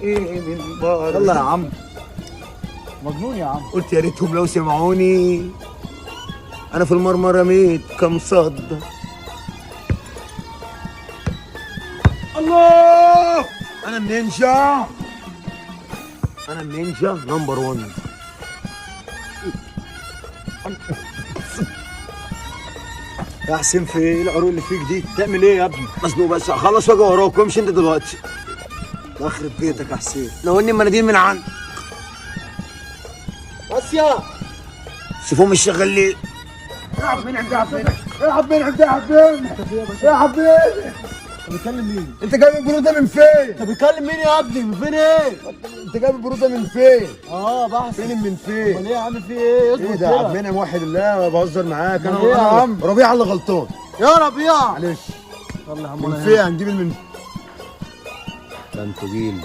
ايه من بار. يلا يا عم، مجنون يا عم. قلت يا ريتهم لو سمعوني. انا في المرمى رميت كم صد. الله، انا النينجا، انا النينجا نمبر 1. يا حسين في ايه العروق اللي فيك دي؟ تعمل ايه يا ابني؟ مزنوق بس خلص واجي وراك وامشي انت دلوقتي. الله يخرب بيتك يا حسين. ناولني المناديل من عندك. بس يا شوفهم مش شغال ليه. العب مين عند عبين، العب مين عند عبين يا عبين. انت بتكلم مين؟ انت جايب البروده من فين؟ انت بتكلم مين يا ابني؟ من فين ايه؟ انت جايب البروده من فين؟ بحث. فين من فين؟ امال ايه يا عم؟ في ايه؟ ايه ده يا عبد المنعم؟ واحد الله بهزر معاك. امال ايه يا عم؟ ربيع اللي غلطان. يا ربيع معلش. يلا يا عم. من فين هنجيب ده انتوا جيل.